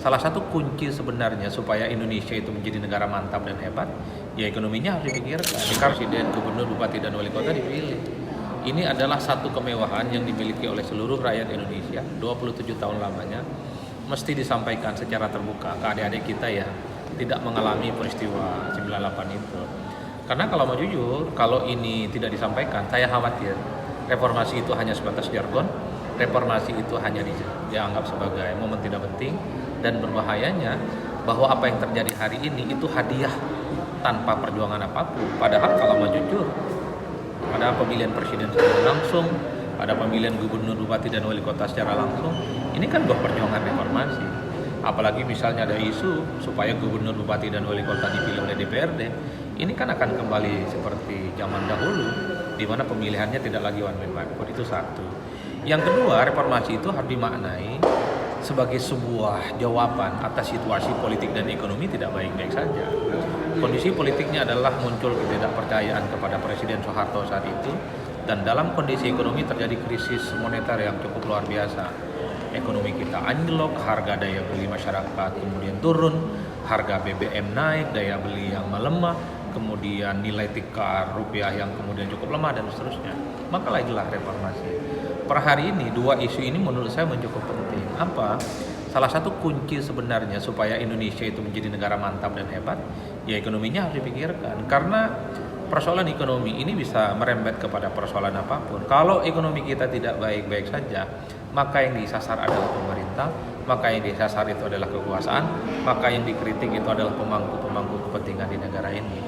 salah satu kunci sebenarnya supaya Indonesia itu menjadi negara mantap dan hebat, ya ekonominya harus dipikirkan. Presiden, gubernur, bupati, dan wali kota dipilih. Ini adalah satu kemewahan yang dimiliki oleh seluruh rakyat Indonesia, 27 tahun lamanya, mesti disampaikan secara terbuka ke adik-adik kita ya, tidak mengalami peristiwa 98 itu. Karena kalau mau jujur, kalau ini tidak disampaikan, saya khawatir reformasi itu hanya sebatas jargon, reformasi itu hanya dianggap sebagai momen tidak penting, dan berbahayanya bahwa apa yang terjadi hari ini itu hadiah tanpa perjuangan apapun. Padahal kalau mau jujur, ada pemilihan presiden secara langsung, ada pemilihan gubernur, bupati, dan wali kota secara langsung. Ini kan buah perjuangan reformasi. Apalagi misalnya ada isu supaya gubernur, bupati, dan wali kota dipilih oleh DPRD. Ini kan akan kembali seperti zaman dahulu, di mana pemilihannya tidak lagi one man one vote. Itu satu. Yang kedua, reformasi itu harus dimaknai sebagai sebuah jawaban atas situasi politik dan ekonomi tidak baik-baik saja. Kondisi politiknya adalah muncul ketidakpercayaan kepada Presiden Soeharto saat itu, dan dalam kondisi ekonomi terjadi krisis moneter yang cukup luar biasa. Ekonomi kita anjlok, harga daya beli masyarakat kemudian turun, harga BBM naik, daya beli yang melemah, kemudian nilai tukar rupiah yang kemudian cukup lemah, dan seterusnya. Maka lahirlah reformasi. Per hari ini, dua isu ini menurut saya cukup penting. Apa? Salah satu kunci sebenarnya supaya Indonesia itu menjadi negara mantap dan hebat, ya ekonominya harus dipikirkan. Karena persoalan ekonomi ini bisa merembet kepada persoalan apapun. Kalau ekonomi kita tidak baik-baik saja, maka yang disasar adalah pemerintah, maka yang disasar itu adalah kekuasaan, maka yang dikritik itu adalah pemangku-pemangku kepentingan di negara ini.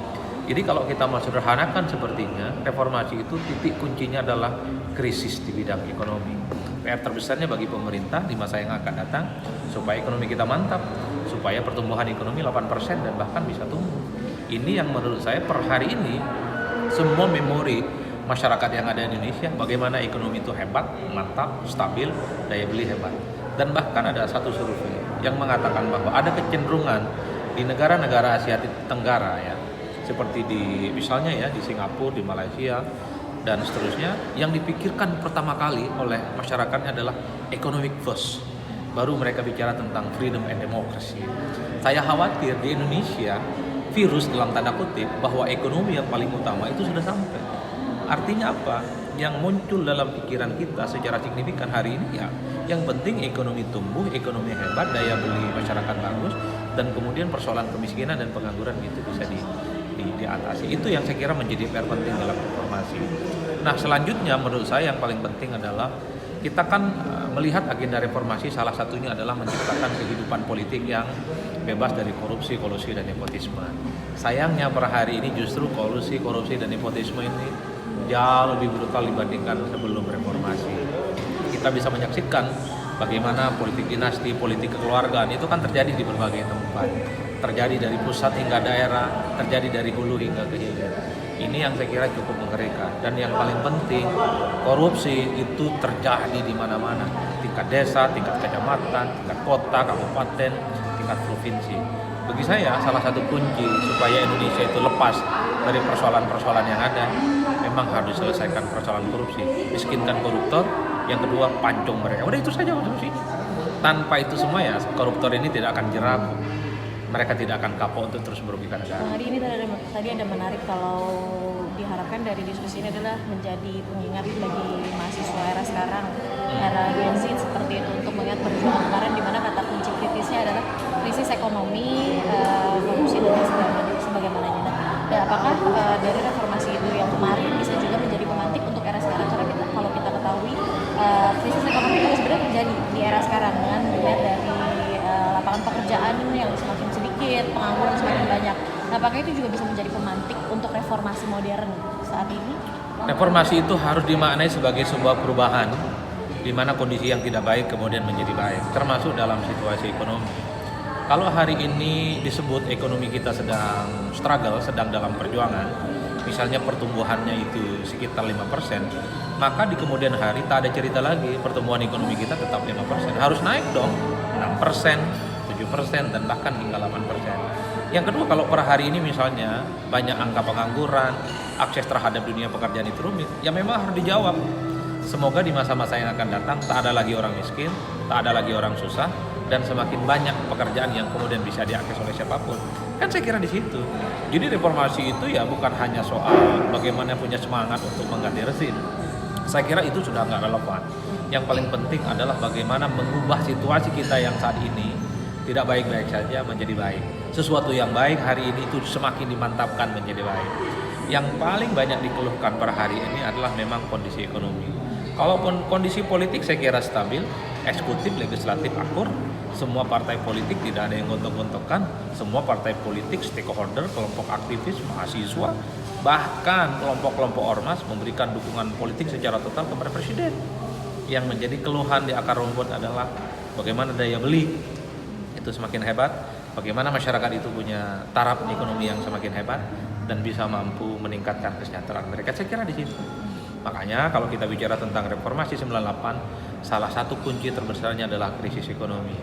Jadi kalau kita mau sederhanakan sepertinya, reformasi itu titik kuncinya adalah krisis di bidang ekonomi. PR terbesarnya bagi pemerintah di masa yang akan datang, supaya ekonomi kita mantap, supaya pertumbuhan ekonomi 8% dan bahkan bisa tumbuh. Ini yang menurut saya per hari ini, semua memori masyarakat yang ada di Indonesia, bagaimana ekonomi itu hebat, mantap, stabil, daya beli hebat. Dan bahkan ada satu survei yang mengatakan bahwa ada kecenderungan di negara-negara Asia Tenggara ya, seperti di misalnya ya di Singapura, di Malaysia, dan seterusnya, yang dipikirkan pertama kali oleh masyarakatnya adalah economic first. Baru mereka bicara tentang freedom and democracy. Saya khawatir di Indonesia, virus dalam tanda kutip bahwa ekonomi yang paling utama itu sudah sampai. Artinya apa? Yang muncul dalam pikiran kita secara signifikan hari ini ya, yang penting ekonomi tumbuh, ekonomi hebat, daya beli masyarakat bagus, dan kemudian persoalan kemiskinan dan pengangguran itu bisa diatasi. Itu yang saya kira menjadi PR penting dalam reformasi. Nah, selanjutnya menurut saya yang paling penting adalah kita kan melihat agenda reformasi salah satunya adalah menciptakan kehidupan politik yang bebas dari korupsi, kolusi, dan nepotisme. Sayangnya per hari ini justru kolusi, korupsi, dan nepotisme ini jauh lebih brutal dibandingkan sebelum reformasi. Kita bisa menyaksikan bagaimana politik dinasti, politik kekeluargaan itu kan terjadi di berbagai tempat. Terjadi dari pusat hingga daerah, terjadi dari hulu hingga ke hilir. Ini yang saya kira cukup mengerikan. Dan yang paling penting, korupsi itu terjadi di mana-mana. Tingkat desa, tingkat kecamatan, tingkat kota, kabupaten, tingkat provinsi. Bagi saya, salah satu kunci supaya Indonesia itu lepas dari persoalan-persoalan yang ada, memang harus diselesaikan persoalan korupsi. Miskinkan koruptor, yang kedua pancung mereka. Udah itu saja solusi. Tanpa itu semua ya, koruptor ini tidak akan jerah. Mereka tidak akan kapok untuk terus merugikan negara. Hari ini tadi ada menarik kalau diharapkan dari diskusi ini adalah menjadi pengingat bagi mahasiswa era sekarang, era Gen Z seperti itu, untuk mengingat perjuangan kemarin di mana kata kunci kritisnya adalah krisis ekonomi, korupsi, dan sebagaimananya. Dan apakah dari reformasi itu yang kemarin bisa juga menjadi pemantik untuk era sekarang? Karena kalau kita ketahui krisis ekonomi juga sebenarnya terjadi di era sekarang dengan dilihat dari lapangan pekerjaan yang semakin sedikit, pengangguran semakin banyak. Nah, apakah itu juga bisa menjadi pemantik untuk reformasi modern saat ini? Reformasi itu harus dimaknai sebagai sebuah perubahan di mana kondisi yang tidak baik kemudian menjadi baik, termasuk dalam situasi ekonomi. Kalau hari ini disebut ekonomi kita sedang struggle, sedang dalam perjuangan, misalnya pertumbuhannya itu sekitar 5%, maka di kemudian hari tak ada cerita lagi pertumbuhan ekonomi kita tetap 5%. Harus naik dong, 6%, 7%, dan bahkan hingga 8%. Yang kedua, kalau per hari ini misalnya banyak angka pengangguran, akses terhadap dunia pekerjaan itu rumit, ya memang harus dijawab. Semoga di masa-masa yang akan datang tak ada lagi orang miskin, tak ada lagi orang susah, dan semakin banyak pekerjaan yang kemudian bisa diakses oleh siapapun. Kan saya kira di situ. Jadi reformasi itu ya bukan hanya soal bagaimana punya semangat untuk mengganti rezim. Saya kira itu sudah nggak relevan. Yang paling penting adalah bagaimana mengubah situasi kita yang saat ini tidak baik-baik saja menjadi baik. Sesuatu yang baik hari ini itu semakin dimantapkan menjadi baik. Yang paling banyak dikeluhkan per hari ini adalah memang kondisi ekonomi. Kalaupun kondisi politik saya kira stabil, eksekutif, legislatif akur, semua partai politik tidak ada yang gontok-gontokan, semua partai politik, stakeholder, kelompok aktivis, mahasiswa, bahkan kelompok-kelompok ormas memberikan dukungan politik secara total kepada presiden. Yang menjadi keluhan di akar rumput adalah bagaimana daya beli itu semakin hebat, bagaimana masyarakat itu punya taraf ekonomi yang semakin hebat dan bisa mampu meningkatkan kesejahteraan mereka. Saya kira di situ. Makanya kalau kita bicara tentang reformasi 98, salah satu kunci terbesarnya adalah krisis ekonomi.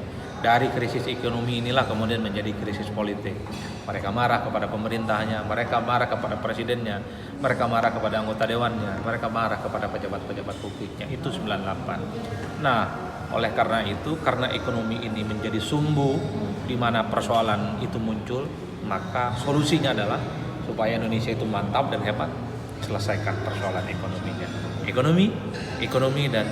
Dari krisis ekonomi inilah kemudian menjadi krisis politik. Mereka marah kepada pemerintahnya, mereka marah kepada presidennya, mereka marah kepada anggota dewannya, mereka marah kepada pejabat-pejabat publiknya. Itu 98. Nah, oleh karena itu, karena ekonomi ini menjadi sumbu di mana persoalan itu muncul, maka solusinya adalah supaya Indonesia itu mantap dan hebat, selesaikan persoalan ekonominya. Ekonomi, dan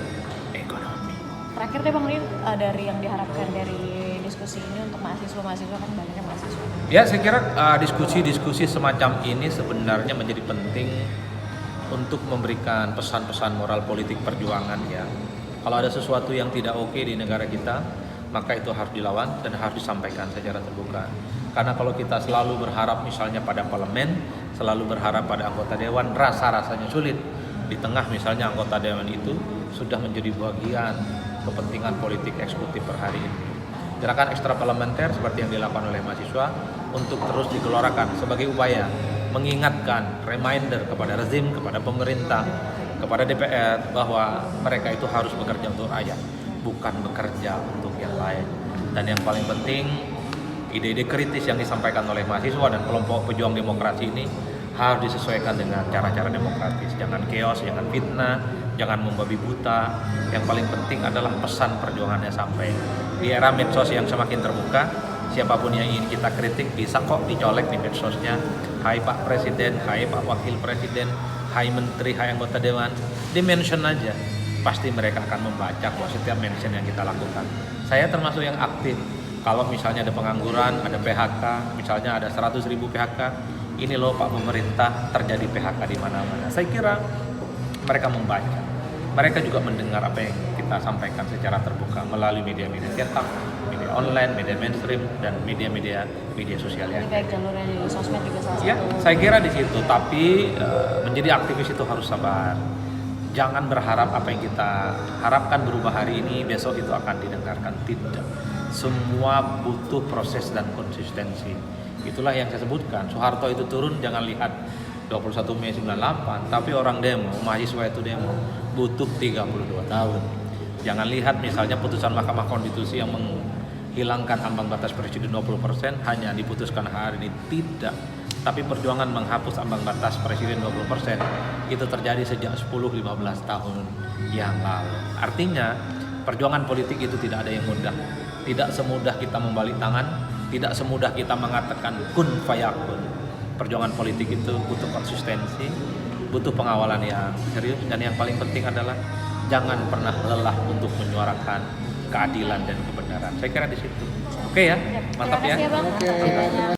ekonomi. Terakhir deh Bang Rin, dari yang diharapkan dari diskusi ini untuk mahasiswa kan banyaknya mahasiswa. Ya, saya kira diskusi-diskusi semacam ini sebenarnya menjadi penting untuk memberikan pesan-pesan moral politik perjuangan ya. Kalau ada sesuatu yang tidak oke di negara kita, maka itu harus dilawan dan harus disampaikan secara terbuka. Karena kalau kita selalu berharap misalnya pada parlemen, selalu berharap pada anggota dewan, rasa-rasanya sulit. Di tengah misalnya anggota dewan itu sudah menjadi bagian kepentingan politik eksekutif per hari ini. Gerakan ekstra parlementer seperti yang dilakukan oleh mahasiswa untuk terus digelorakan sebagai upaya mengingatkan, reminder kepada rezim, kepada pemerintah, kepada DPR bahwa mereka itu harus bekerja untuk rakyat, bukan bekerja untuk yang lain. Dan yang paling penting, ide-ide kritis yang disampaikan oleh mahasiswa dan kelompok pejuang demokrasi ini harus disesuaikan dengan cara-cara demokratis. Jangan chaos, jangan fitnah, jangan membabi buta. Yang paling penting adalah pesan perjuangannya sampai. Di era medsos yang semakin terbuka, siapapun yang ingin kita kritik bisa kok dicolek di medsosnya. Hai Pak Presiden, hai Pak Wakil Presiden, hai Menteri, hai anggota Dewan, di-mention aja. Pasti mereka akan membaca kok setiap mention yang kita lakukan. Saya termasuk yang aktif. Kalau misalnya ada pengangguran, ada PHK, misalnya ada 100.000 PHK, ini loh Pak pemerintah terjadi PHK di mana-mana. Saya kira mereka membaca, mereka juga mendengar apa yang kita sampaikan secara terbuka melalui media-media cetak, media online, media mainstream, dan media sosial yang baik jalurnya di sosmed juga salah satu. Ya, saya kira di situ. Tapi menjadi aktivis itu harus sabar. Jangan berharap apa yang kita harapkan berubah hari ini, besok itu akan didengarkan. Tidak. Semua butuh proses dan konsistensi. Itulah yang saya sebutkan. Soeharto itu turun, jangan lihat 21 Mei 98, tapi orang demo, mahasiswa itu demo, butuh 32 tahun. Jangan lihat misalnya putusan Mahkamah Konstitusi yang menghilangkan ambang batas presiden 20% hanya diputuskan hari ini. Tidak. Tapi perjuangan menghapus ambang batas presiden 20% itu terjadi sejak 10-15 tahun yang lalu. Artinya perjuangan politik itu tidak ada yang mudah. Tidak semudah kita membalik tangan, tidak semudah kita mengatakan kun fayakun. Perjuangan politik itu butuh konsistensi, butuh pengawalan yang serius, dan yang paling penting adalah jangan pernah lelah untuk menyuarakan keadilan dan kebenaran. Saya kira di situ. Oke ya, mantap ya. Terima kasih ya Bang.